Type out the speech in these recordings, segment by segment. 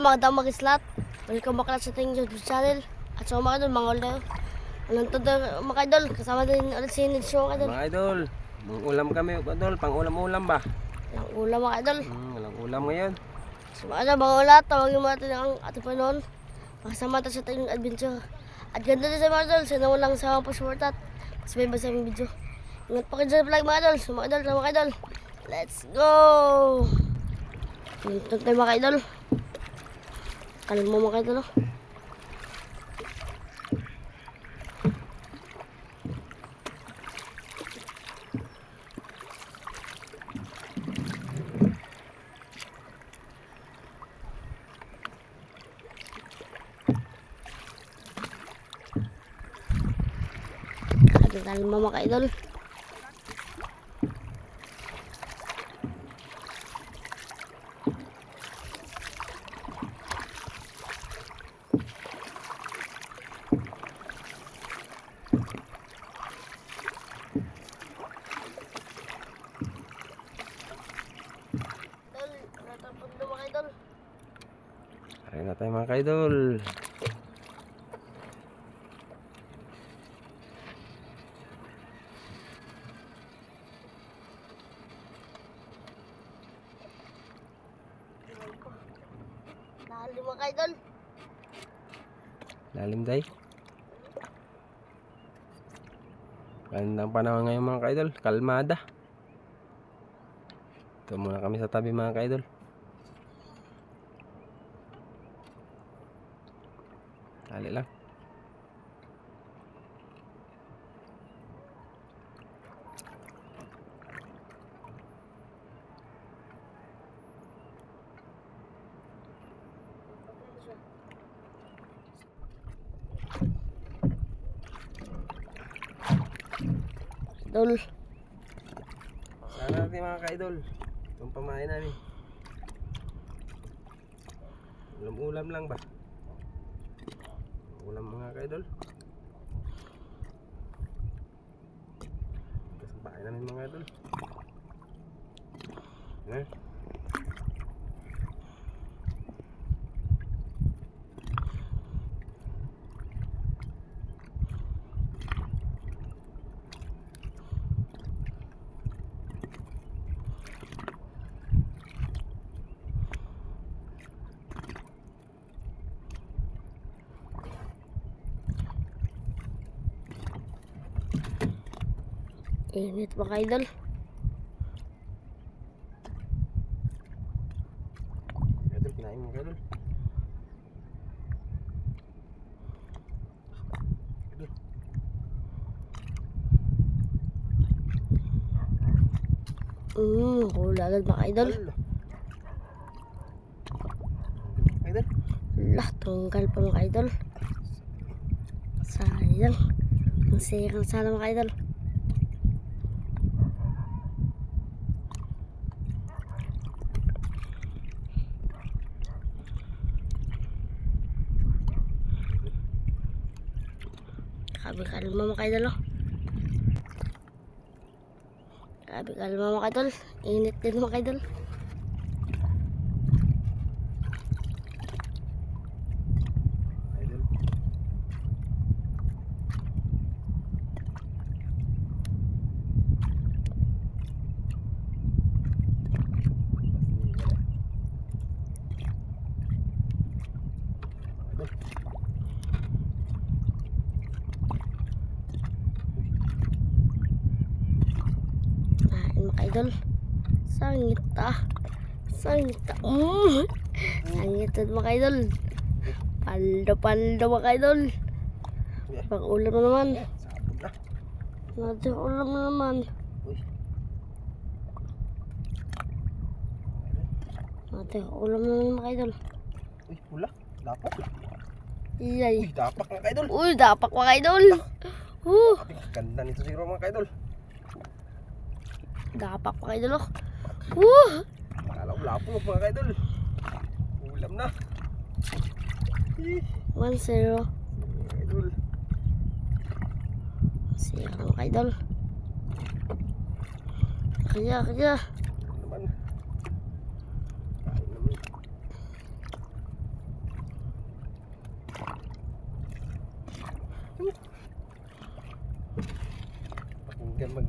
Magandang mag-islat. Welcome back sa ating YouTube channel. At so mga idol, mga ulam. Anong todo mga idol? Kasama din ulit si Nidsyo mga idol. Mga idol, mga ulam kami mga idol, pang ulam-ulam ba? Ang ulam mga idol. Walang ulam ngayon. So mga idol, mga ulat, tawagin mo natin ang ating Panginoon. Makasama tayo sa ating adventure. At ganda din sa mga idol, sana walang sama pa-support at sabay ba sa aming video. Ingat pa kayo sa vlog mga idol. So mga idol, let's go! Ito tayo mga idol. Kalin mo mga idol. Kalin mo mga idol. Aray na tayo mga kaidol. Lalim mga idol. Lalim day. Gandang panahon ngayon mga kaidol, kalmada. Ito muna kami sa tabi mga kaidol. Dali lang. Idol. Sana natin mga kaidol. Itong pamain namin. Ulam-ulam lang ba? Ulam mga kaidol. Kasampain namin mga kaidol. Init mga idol. Kaidol, kinain mga kaidol. Hula agad mga idol. Kaidol. Lah, tunggal pa mga idol. Sayang. Ang sayang sana mga idol. Kalma mga idol. Kalma mga idol. Init din mga idol. Idol, sangit ah, sangit mga idol, paldo mga idol. Pang ulam na naman, natin ulam na naman, natin ulam na naman mga idol. Uy, pula, dapak. Iyay. Uy, dapak mga kaidol. Uy, dapak mga idol. Ganda nito siguro mga kaidol. Dapak mga idol. Lapo mga kaidol. Ulam na. 1-0. Kaidol. Siya mga idol. Kaya. Naman. Kain naman.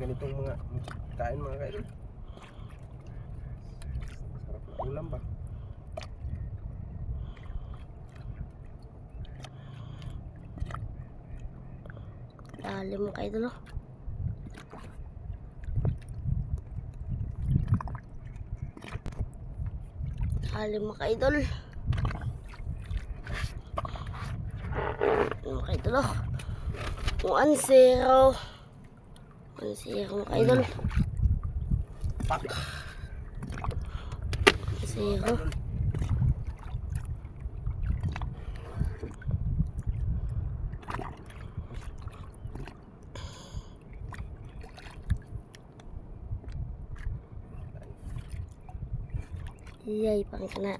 ganitong mga kain mga kaidol. Sarap na ulam ba? Lalim mga kaidol oh. Lalim mga kaidol. Mga kaidol oh. 1-0. 1-0 mga kaidol. Pak! 1-0. Yay, pang kena.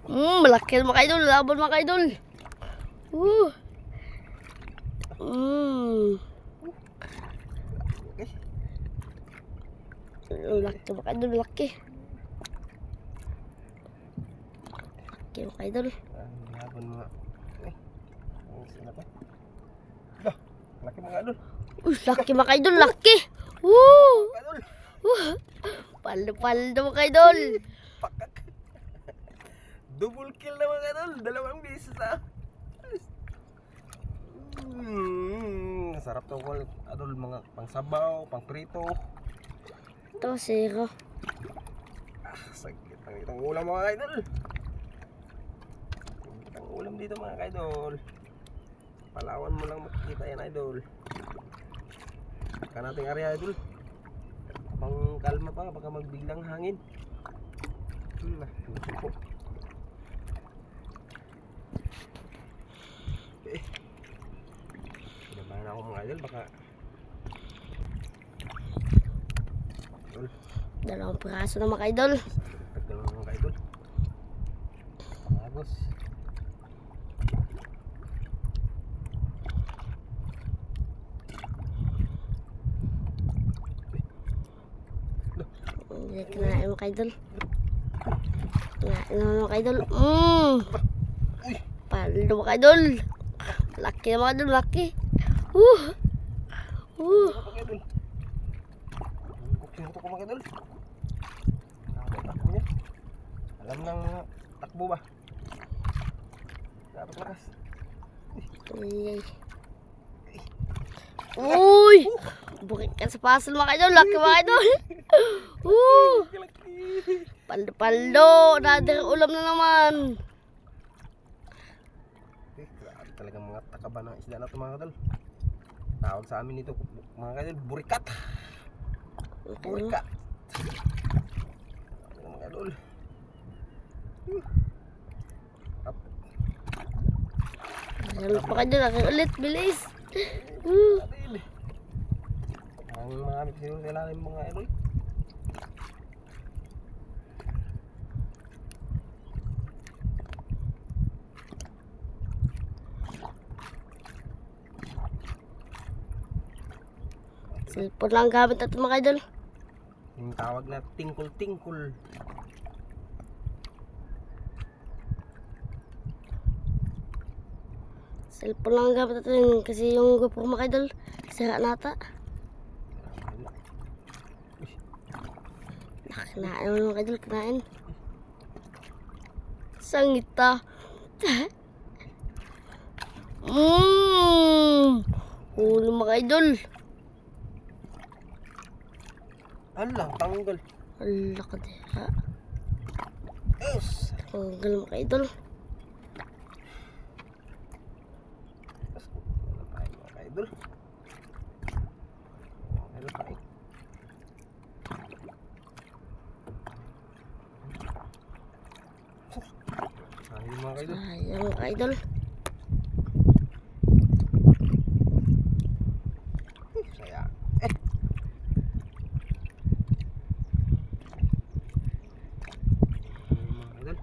Malaki mga kaidol. Laban mga kaidol. Laki mga kaidol, laki. Laki mga kaidol. Laban mga sino pa? Dah, laki mga kaidol. Laki mga kaidol, laki. Woo! Kaidol! Paldo-paldo mga kaidol. Pakak! Double kill na mga kaidol. 2 beses ah. Sarap to mga idol, mga pangsabaw, pangprito. Ito, 0. Sakit ang itong ulam mga kaidol. Ang ulam dito mga kaidol. Palawan mo lang makikita yan idol. Baka nating area idol. Pang kalma pa, baka magbiglang hangin. Po. Kinabahan ako mga idol, baka idol. 2 piraso na mga kaidol. Tagal na mga kaidol. Pangagos. Hindi kinain mga kaidol. Kinain naman mga kaidol. Paldo mga kaidol. Laki na mga kaidol, laki. Sinto ko mga kaidol. Takbo niya. Alam ng takbo ba? Dapat lakas. Yay. Uy! Bukit ka sa puzzle mga kaidol. Laki mga kaidol. Paldo-paldo. Nadir ulam na naman. Grabe talagang mga takaba ng isda na ito mga kaidol. Tawag sa amin ito mga kaidol, burikat. Burikat. Mga kaidol. Ano pa kaidol? Laki ulit. Bilis. Ang marami siguro sa ilalim mga kaidol. Cellphone lang gamit natin mga kaidol. Yung tawag na tingkol-tingkol. Cellphone lang gamit natin kasi yung GoPro mga kaidol sira nata. Kinain naman mga kaidol, kinain. Sangita. Ulo mga kaidol. Alang, tanggal. Ala ka dira. Yes! Tanggal mga kaidol. Wala tayo mga kaidol. Wala tayo. Sayang mga kaidol. Sayang mga kaidol. Sayang. Mga kaidol.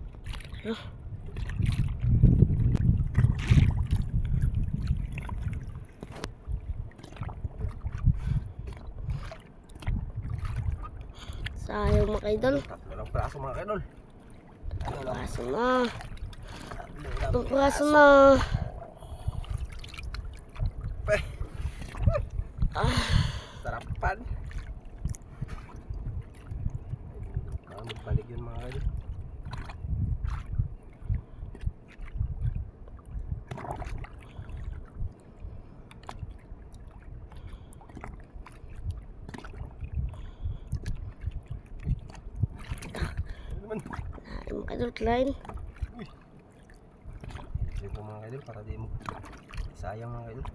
Sayang mga kaidol. Walang praso mga kaidol. Praso na. Itong praso na. Peh. Sarapan. Balik yun mga kaidol. Ay, mga idol, klein. Ito mga kaidol para di mo sayang mga kaidol.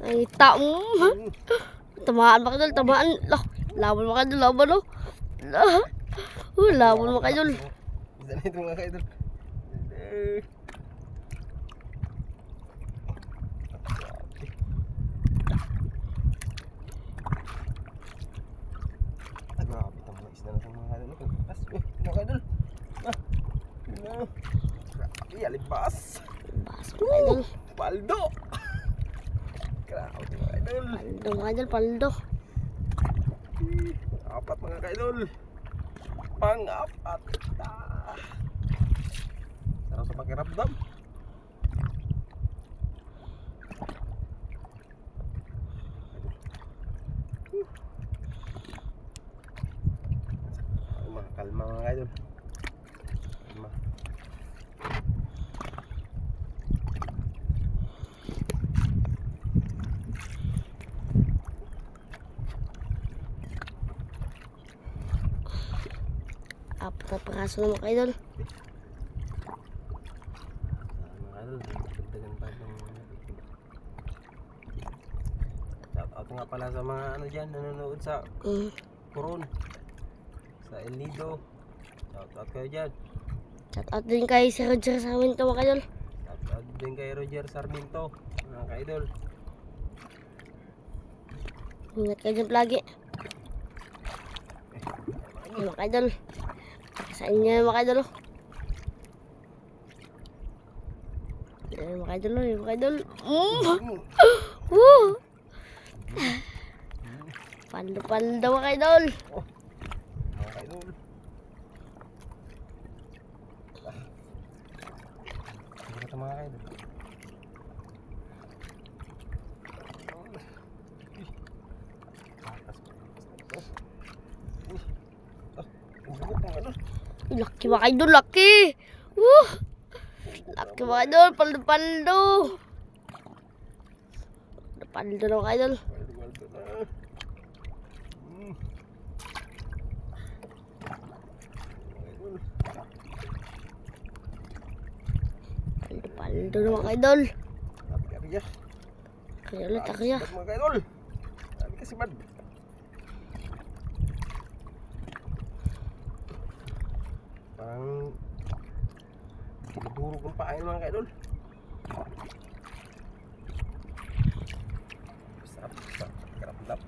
Ay, tamaan mga idol, tamaan. Lah, laban mga idol, laban oh. Laban mga idol. Isa na ito mga kaidol. Grabe itong mga isda na itong mga kaidol. As, mga kaidol. Grabe, alibas. Baso mga idol. Paldo. Grabe mga kaidol. Paldo mga idol, paldo. Apat mga kaidol. Pang-apat. Sarap sa pakiramdam. Kalma mga kaidol. Kalma. Apat na piraso na mga idol. Mga idol, dagdagan pa itong shoutout nga pala sa mga ano dyan, nanonood sa Coron, sa El Nido. Shoutout kayo dyan. Shoutout din kay si Roger Sarmiento mga idol. Shoutout din kay Roger Sarmiento, mga ka-idol. Ingat kayo dyan lagi. Ay, mga idol. Sa inyo mga idol. Ay, mga idol, mga idol. Woo! Paldo mga idol. Mga ka-idol. Ito mga ka-idol. Laki mga idol, laki. Woo! Laki mga idol, paldo. Paldo na mga idol. Paldo na mga idol. Kaya ulit, kaya. Mga ka-idol. Sabi kasi bad. Parang dinudurog ng pain mga ka-idol. Sarap, karap-lap.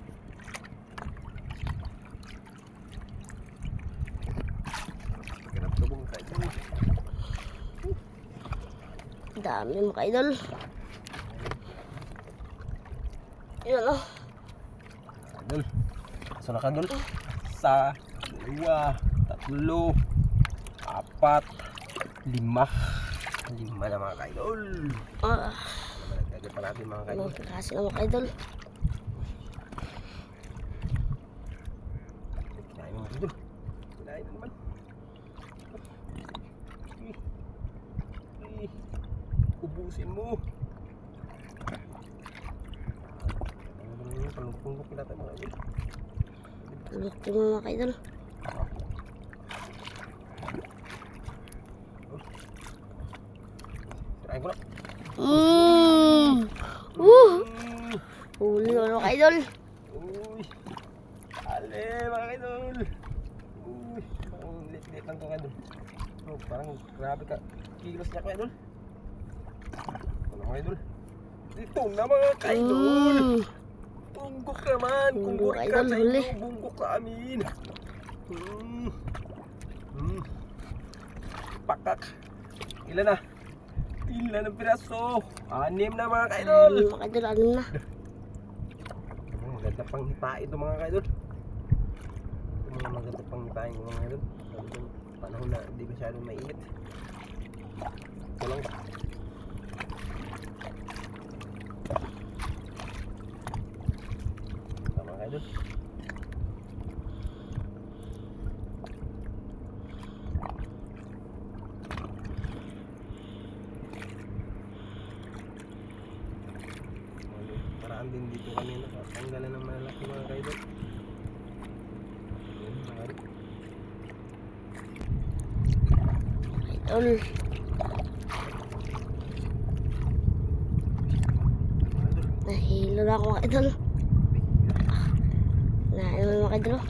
Karap-lubong ka-idol. Dami mga idol. Yan o. Idol. So na ka-idol. Sa, dalawa, tatlo, apat, lima na mga ka-idol. Nagdagan pa natin mga ka-idol. Mga piraso na mga idol. Kinain mo mga ka-idol. Kinain na naman. Ubusin mo. Palungkong kita tayo mga ka-idol. Laki mo mga idol. Sirain ko na. Huli mo mga idol. Uy. Ale mga ka-idol. Uy. Parang lit-lit lang ito ka-idol. Oh, parang grabe ka. Kilos niya ka-idol. Ito na ka-idol. Ito na mga ka-idol. Bunggok naman. Kung Bunggok, burik ka idol, sa huli. inyo, bunggok sa amin. Pakak. Ilan na? Ilan ang piraso? 6 na mga ka-idol. Mga idol, ano na? Maganda pang hipain ito mga ka-idol. Ito mga maganda pang hipain mga ka-idol. Sabi ko, panahon na hindi masyadong mainit. Ito lang. idol. Paraan din dito kanina, tanggalan ng malaki mga kaidol. Ayan, mga kaidol. Idol. Nahilo na ako mga idol. Nahilo na mga idol. Mga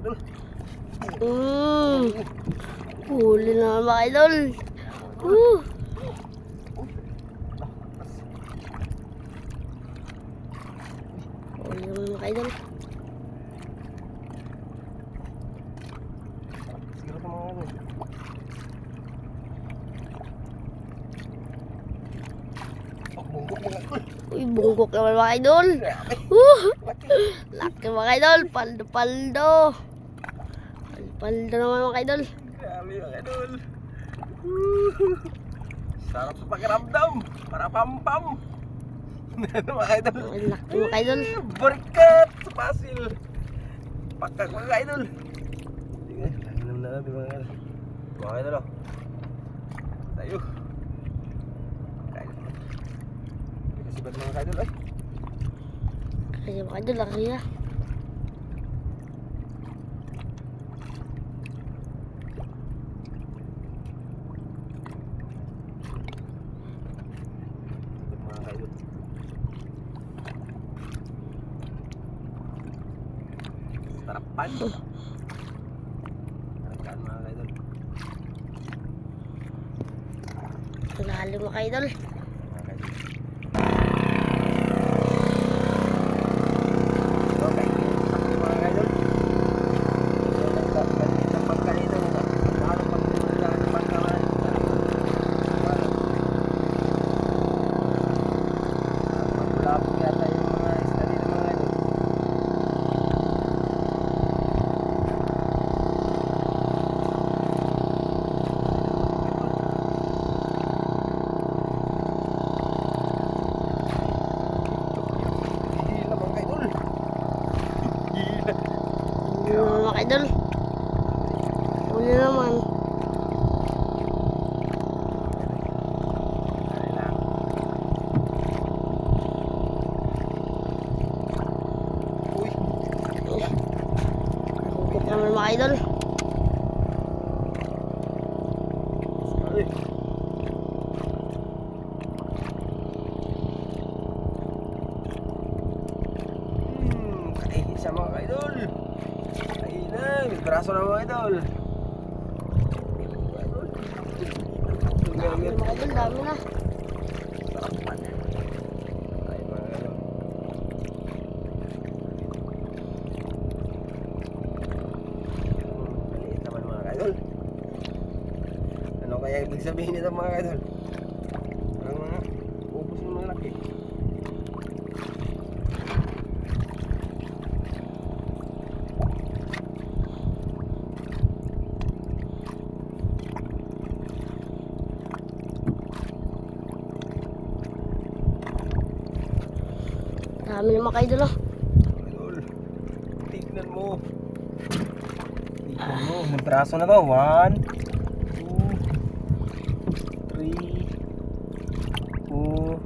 idol. Huli na mga idol. Huli na mga idol. Siguro ito mga idol. Oh, bunggok mga idol. Uy, bunggok naman mga idol. Laki mga idol. Paldo, paldo. Paldo naman mga idol. Grabe mga idol. Sarap sa pakiramdam. Para pam-pam. Ano mga idol? Ang laki mga idol. Barikat sa pasil. Pakak mga idol. Sige, inom na natin mga idol. Mga idol oh. Tayo. Kasi ba't mga idol ay? Kaya mga idol, laki na. Mga idol. Tarapan. Tarapan mga idol. Tunalo mga idol. Mga idol. Okay. Mga idol. Ang pagkanito na paano pagkulang ng pagkaman. Magulapog yata yung mga isla dito mga idol. Gila mga idol. Gila. Huli naman mga idol. Huli naman. Ano lang. Uy. Bunggok naman mga idol. Ay. Ay, isa mga idol. Ay na, may braso na mga idol. Dami mga idol, dami na. Tarapan. Ay mga idol. Maliit naman mga idol. Ano kaya ibig sabihin nito mga idol? Parang mga ubos ng mga laki. Dami na mga idol. Oh. Idol, tignan mo. Tignan mo, may braso na to. 1, 2, 3, 4,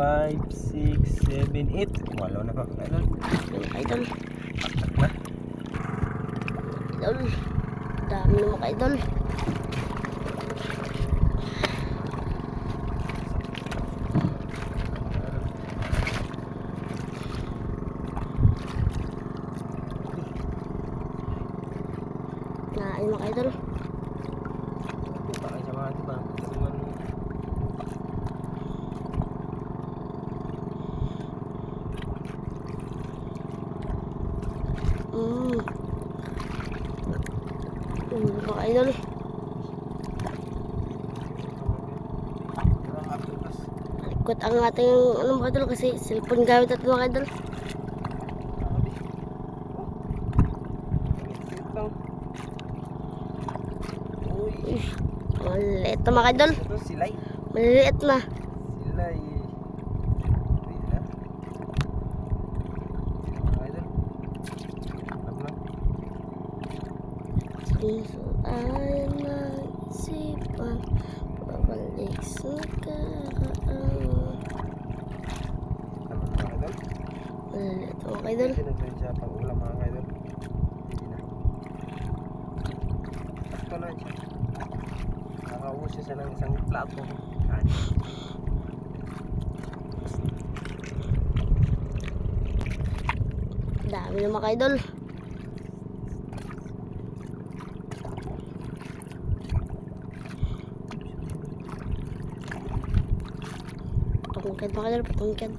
5, 6, 7, 8. Walo na pa, idol. Mga idol. Pakak na. Idol. Dami na mga idol. Nain mga idol. Pakay sa mga ito ba? Naman. Mga idol. Ikot ang ating ano mga idol kasi cellphone gamit at mga idol. Uy. Maliit na mga idol. Ito silay. Maliliit na. Silay. Wait na. Mga idol. Harap na. Puso ay naisipan, babalik sa nakaraan. Ano mga idol? Maliliit na mga idol. Pinagpin siya pang ulam mga idol. Hindi na. Takto na siya. Nakauwi siya ng isang plato. Kanin. Dami na mga idol. Patungkad mga idol, patungkad.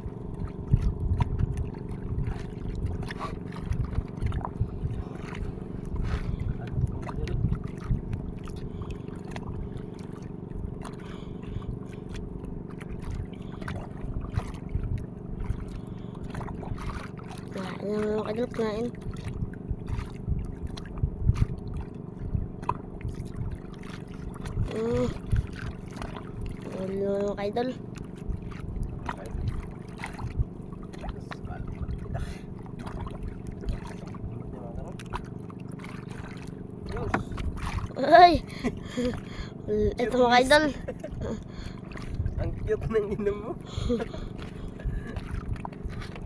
Kinain na mga idol, kinain. Ulo na mga idol. Ay! Ito mga idol. Ang cute ng inom mo.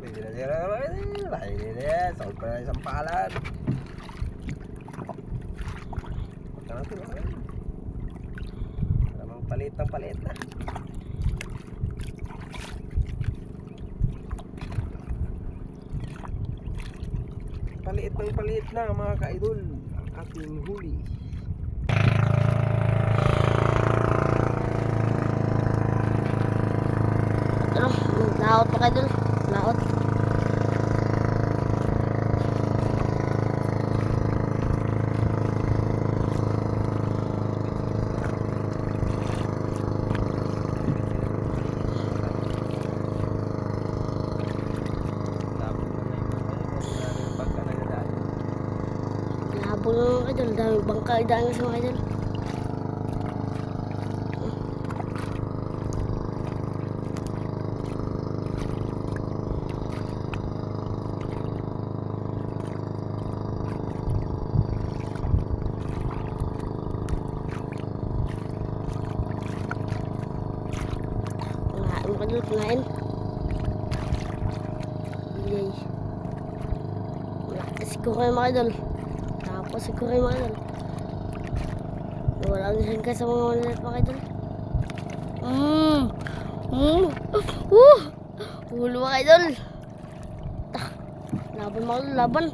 Pwede na sila naman. Lahat nila yan. Sound pa na isang palan. Punta natin naman. Namang palit ng palit na. Palit ng palit na mga ka-idol. Ang ating huli. Ano, laot mga idol. Laot. Labo na mga idol. Dami bangka idaan sa mga idol. Kumain mga idol, kumain. Yay. Malakas siguro kayo mga idol. Tapos siguro kayo mga idol. Wala ang hangga sa mga maliit mga idol. Ulo mga idol. Tak. Laban mga idol, laban.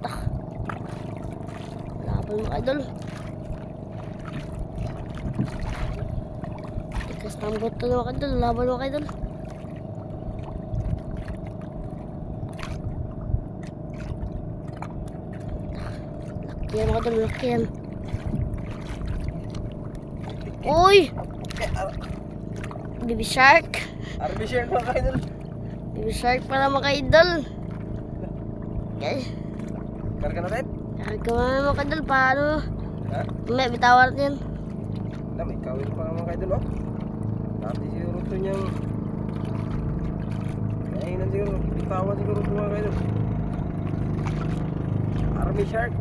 Tak. Laban mga idol. Tikas ng boto na mga idol, laban mga idol. Laki yan mga idol, laki yan. Uy! Baby shark. Arby share mga ka-idol. Baby shark pala mga idol. Okay. Karga natin. Karga mo na mga idol. Paano? Ha? May bitawar yan. May kawin pa mga ka-idol oh. Dati siguro ito niyang nahinan siguro. Bitawan siguro ito mga ka-idol. Army shark.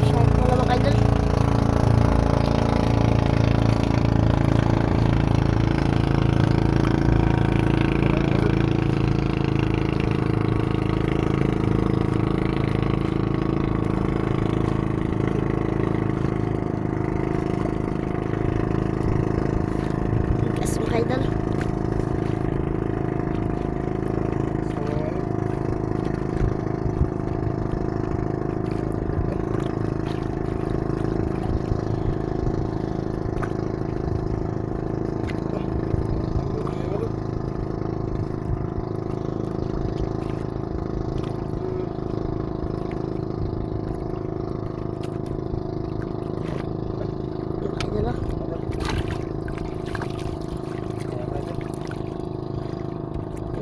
Shark pala mga idol. Tigas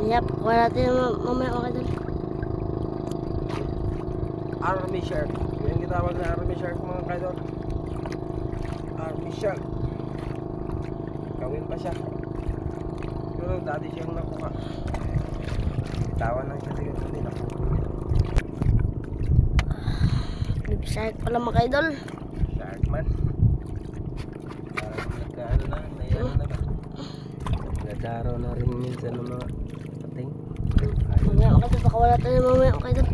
Yep, kuha natin yung mamaya mga idol. Army shark. Yan yung tawag na army shark mga kaidol. Army shark. Gawin pa siya. Pero dati siyang nakuha. Tawan lang siya siguro. Hindi nakuha niya. Baby shark pala mga idol. Shark man. Parang nagkaano na. Nayano na ba? Nagdaraw na rin minsan ng mga pating. Mamaya mga idol, baka wala tayo mamaya mga idol.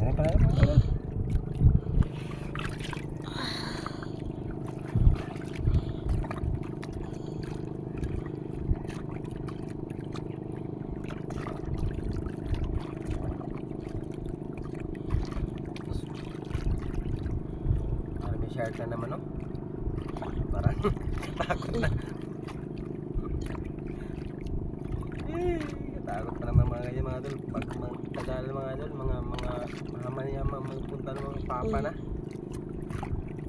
Ayan pala mga kaidol. Army shark na naman, no? Parang takot na. Takot pa naman mga ganyan mga idol. Pag tagal mga idol, mga mahaman niya magpunta ng mga papa na.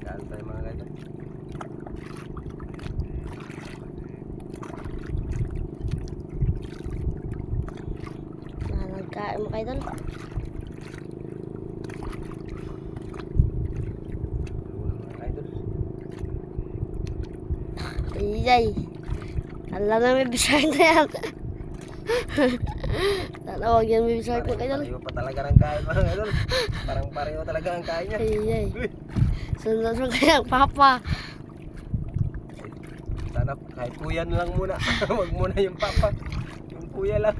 Gaan tayo mga idol. Nagkain mga idol. Mga idol. Iyay. Alam na may bisay na yan. Tatawag yan may bisay mga idol. Pareho pa talaga ng kain mga idol. Parang pareho talaga ang kain niya. Iyay. Uy! Sunod mo kaya papa. Sana kahit kuya na lang muna. Huwag muna yung papa. Yung kuya lang.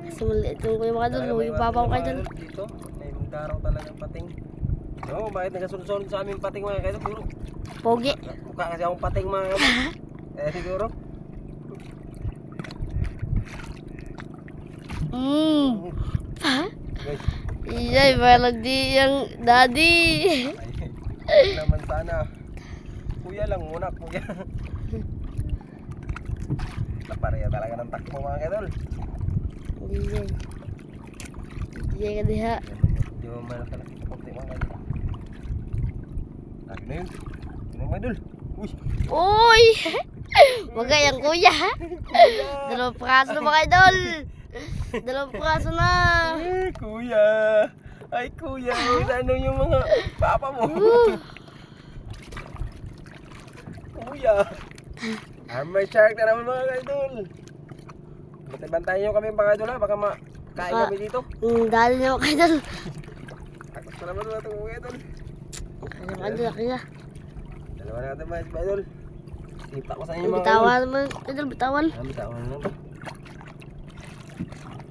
Kasi maliit yung kuya mga idol. Talaga may Yung papa ko mga kayo idol. Dito, may magdaraw talagang pating. No, bakit nagasunod-sunod sa aming pating mga kaidol? Siguro, Pogi. mukha kasi akong pating mga kaidol. Siguro. Ha? Guys, Iyay, balag di yung daddy. ay, naman sana. Kuya lang muna, kuya. Napareha talaga ng takbo mga kaidol. Iyay. Iyay ka diha. Di mo man nakalaki sa konti mga kaidol. Lagi na yun. Ano mga kaidol? Uy! Uy! Wag yung kuya. Dalawang praso na mga idol. Dalawang praso na. Ay, kuya! Ay, kuya! Ano yung mga papa mo? Kuya! Armor shark na naman mga kaidol. Bantayan nyo kami mga kaidol ha. Baka makain kami dito. Dali niyo mga idol. Takot pa naman mga mga kaidol. Kaya mga idol, kaya. Dalawa na natin mga kaidol. Kita ko sa inyo mga kaidol. Bitawan mo, idol, bitawan. Bitawan na lang.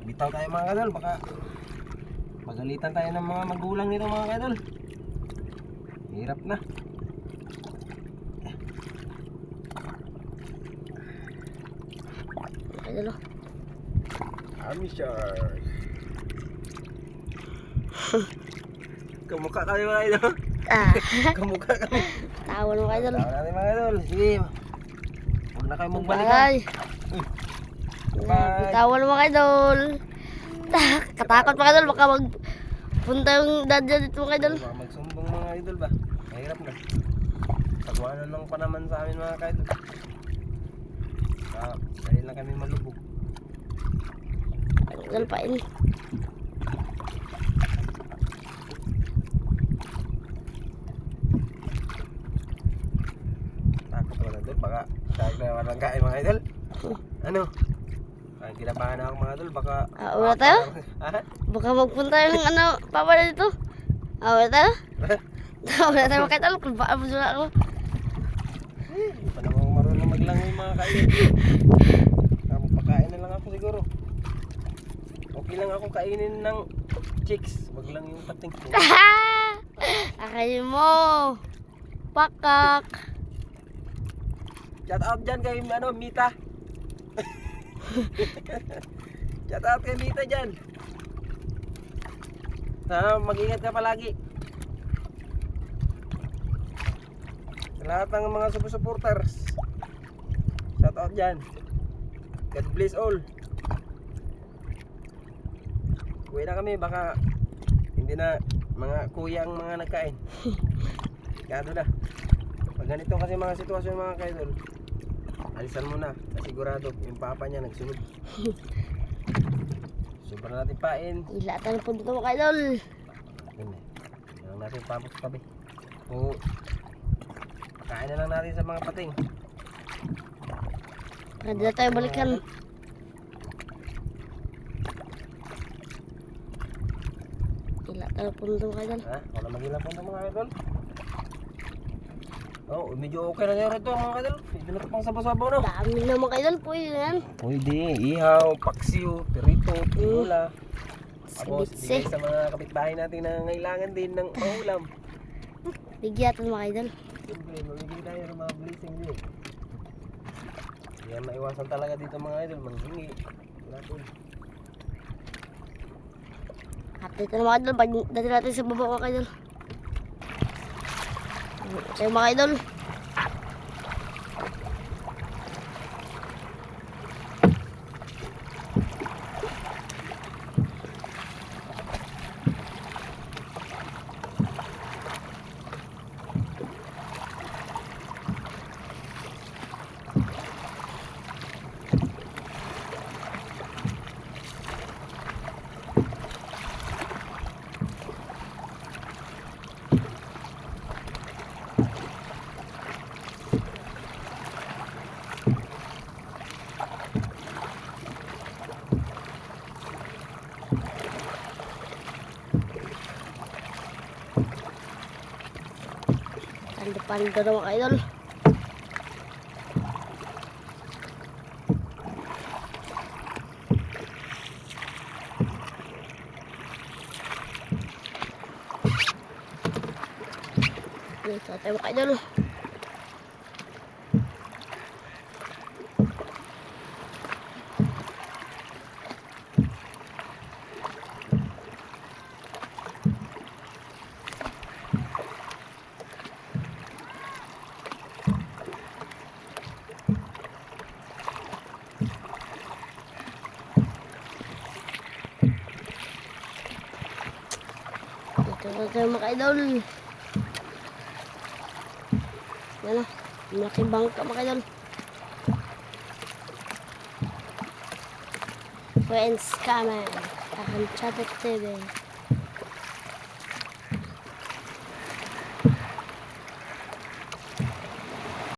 Bitaw tayo mga kaidol. Baka pagalitan tayo ng mga magulang nito mga kaidol. Hirap na. Idol, Army shark. Kamukha kami mga idol. Kamukha kami. tawan mo idol. Tawa natin mga idol. Sige. Huwag na kayo magbalik ha. Bye. Bye. Bitawan mo mga idol. Katakot mga idol, baka magpunta yung dadya dito mga idol. Baka magsumbong mga idol ba? Mahirap na. Pagwanan lang pa naman sa amin mga kaidol. Dahil lang kami malubog. Idol pa ini. Takot wala doon. Baka shark na walang kain mga idol. Ano? Ang kinabahan ako mga idol. Baka... Wala tayo? Ha? Baka magpunta yung ano, papa na dito. Wala tayo? Wala tayo mga idol. Kulbaan mo sila ako. Hindi pa naman marunong maglangoy mga kain. Magpakain na lang ako siguro. Okay lang ako kainin ng chicks. Wag lang yung pating. Akayin mo. Pakak. Shout out dyan kay ano, Mita. Shout out kay Mita dyan. Mag-ingat ka palagi. Sa lahat ng mga supporters. Shout out dyan. God bless all. Uwi na kami, baka hindi na mga kuyang mga nagkain. Kado na. ganito kasi mga sitwasyon mga kaidol, alisan mo na, sigurado yung papa niya nagsunod. Sobrang natin pain. Ilatan po dito mga idol. Yun eh. Yan lang natin papos tabi. O, kain na lang natin sa mga pating. Para di na tayo balikan. Ilatan po dito mga idol. Ha? Wala mag-ilang po mga idol. Oh, medyo okay na nga rin ito mga idol. Hindi na ito pang sabaw-sabaw no. Dami na mga idol. Pwede na yan. Pwede, ihaw, paksiw, perito, pinula. Tapos, Sibitse. bigay sa mga kapitbahay natin na ngailangan din ng ulam. Bigyan mga idol. Siyempre, mamigay tayo ng mga blessing din. Hindi yan maiwasan talaga dito mga idol, manghingi. Natin. Update na mga idol. Pagdating natin sa baba mga idol. Ito yung mga idol. Pando na mga idol. Ito tayo mga idol. Ito tayo mga idol. Yan o. Malaking bangka mga idol. Friends, come on. Tahan Chabot TV.